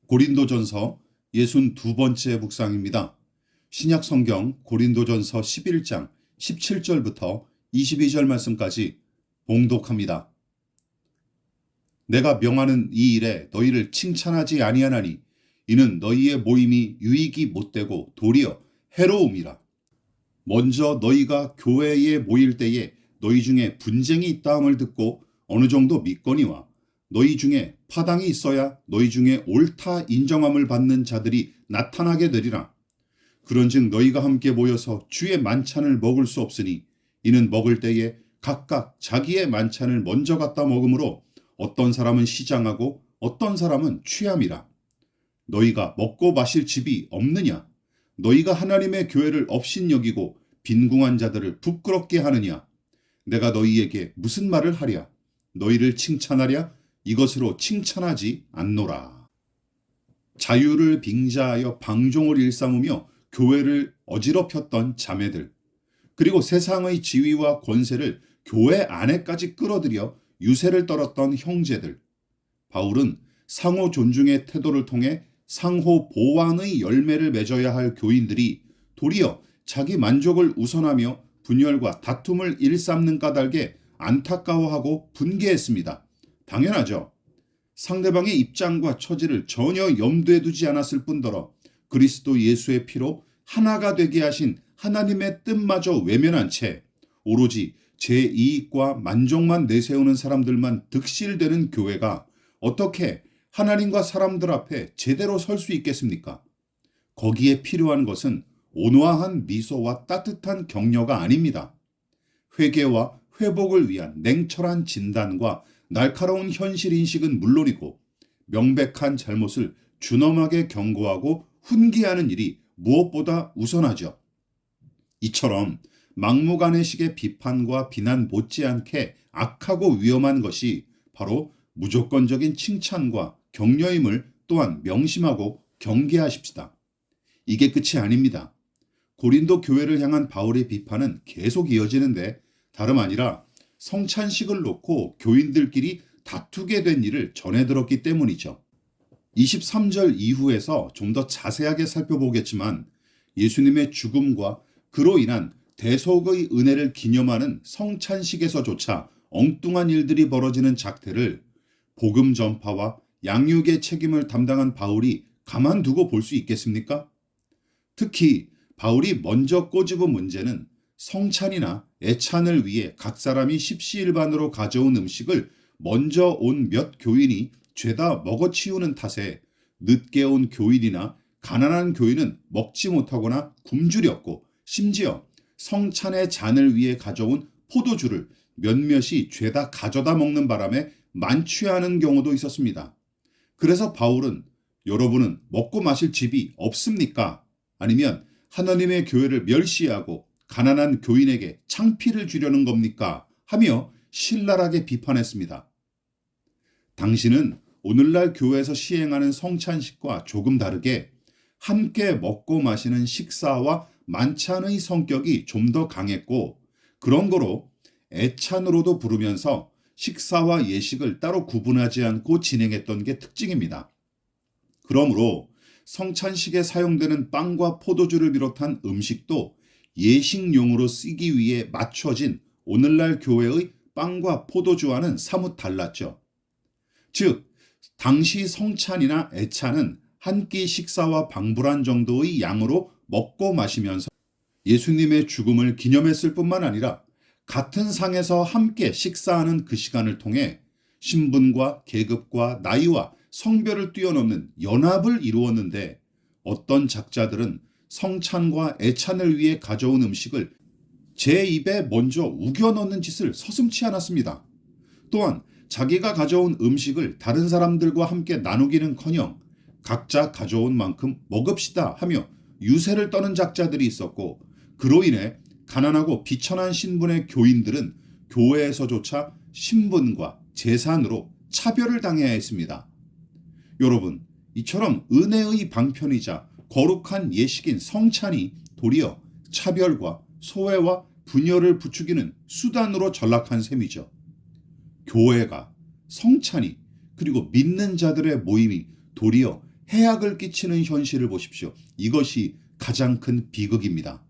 고린도전서 62번째 묵상입니다. 신약 성경 고린도전서 11장 17절부터 22절 말씀까지 봉독합니다. 내가 명하는 이 일에 너희를 칭찬하지 아니하나니 이는 너희의 모임이 유익이 못되고 도리어 해로움이라. 먼저 너희가 교회에 모일 때에 너희 중에 분쟁이 있다함을 듣고 어느 정도 믿거니와 너희 중에 파당이 있어야 너희 중에 옳다 인정함을 받는 자들이 나타나게 되리라. 그런즉 너희가 함께 모여서 주의 만찬을 먹을 수 없으니 이는 먹을 때에 각각 자기의 만찬을 먼저 갖다 먹으므로 어떤 사람은 시장하고 어떤 사람은 취함이라. 너희가 먹고 마실 집이 없느냐? 너희가 하나님의 교회를 업신여기고 빈궁한 자들을 부끄럽게 하느냐? 내가 너희에게 무슨 말을 하랴? 너희를 칭찬하랴? 이것으로 칭찬하지 않노라. 자유를 빙자하여 방종을 일삼으며 교회를 어지럽혔던 자매들, 그리고 세상의 지위와 권세를 교회 안에까지 끌어들여 유세를 떨었던 형제들. 바울은 상호 존중의 태도를 통해 상호 보완의 열매를 맺어야 할 교인들이 도리어 자기 만족을 우선하며 분열과 다툼을 일삼는 까닭에 안타까워하고 분개했습니다. 당연하죠. 상대방의 입장과 처지를 전혀 염두에 두지 않았을 뿐더러 그리스도 예수의 피로 하나가 되게 하신 하나님의 뜻마저 외면한 채 오로지 제 이익과 만족만 내세우는 사람들만 득실되는 교회가 어떻게 하나님과 사람들 앞에 제대로 설 수 있겠습니까? 거기에 필요한 것은 온화한 미소와 따뜻한 격려가 아닙니다. 회개와 회복을 위한 냉철한 진단과 날카로운 현실 인식은 물론이고 명백한 잘못을 준엄하게 경고하고 훈계하는 일이 무엇보다 우선하죠. 이처럼 막무가내식의 비판과 비난 못지않게 악하고 위험한 것이 바로 무조건적인 칭찬과 격려임을 또한 명심하고 경계하십시다. 이게 끝이 아닙니다. 고린도 교회를 향한 바울의 비판은 계속 이어지는데 다름 아니라 성찬식을 놓고 교인들끼리 다투게 된 일을 전해 들었기 때문이죠. 23절 이후에서 좀 더 자세하게 살펴보겠지만 예수님의 죽음과 그로 인한 대속의 은혜를 기념하는 성찬식에서조차 엉뚱한 일들이 벌어지는 작태를 복음 전파와 양육의 책임을 담당한 바울이 가만두고 볼 수 있겠습니까? 특히 바울이 먼저 꼬집은 문제는 성찬이나 애찬을 위해 각 사람이 십시일반으로 가져온 음식을 먼저 온 몇 교인이 죄다 먹어치우는 탓에 늦게 온 교인이나 가난한 교인은 먹지 못하거나 굶주렸고 심지어 성찬의 잔을 위해 가져온 포도주를 몇몇이 죄다 가져다 먹는 바람에 만취하는 경우도 있었습니다. 그래서 바울은 여러분은 먹고 마실 집이 없습니까? 아니면 하나님의 교회를 멸시하고 가난한 교인에게 창피를 주려는 겁니까? 하며 신랄하게 비판했습니다. 당신은 오늘날 교회에서 시행하는 성찬식과 조금 다르게 함께 먹고 마시는 식사와 만찬의 성격이 좀 더 강했고 그런 거로 애찬으로도 부르면서 식사와 예식을 따로 구분하지 않고 진행했던 게 특징입니다. 그러므로 성찬식에 사용되는 빵과 포도주를 비롯한 음식도 예식용으로 쓰기 위해 맞춰진 오늘날 교회의 빵과 포도주와는 사뭇 달랐죠. 즉, 당시 성찬이나 애찬은 한 끼 식사와 방불한 정도의 양으로 먹고 마시면서 예수님의 죽음을 기념했을 뿐만 아니라 같은 상에서 함께 식사하는 그 시간을 통해 신분과 계급과 나이와 성별을 뛰어넘는 연합을 이루었는데 어떤 작자들은 성찬과 애찬을 위해 가져온 음식을 제 입에 먼저 우겨 넣는 짓을 서슴지 않았습니다. 또한 자기가 가져온 음식을 다른 사람들과 함께 나누기는커녕 각자 가져온 만큼 먹읍시다 하며 유세를 떠는 작자들이 있었고 그로 인해 가난하고 비천한 신분의 교인들은 교회에서조차 신분과 재산으로 차별을 당해야 했습니다. 여러분, 이처럼 은혜의 방편이자 거룩한 예식인 성찬이 도리어 차별과 소외와 분열을 부추기는 수단으로 전락한 셈이죠. 교회가, 성찬이, 그리고 믿는 자들의 모임이 도리어 해악을 끼치는 현실을 보십시오. 이것이 가장 큰 비극입니다.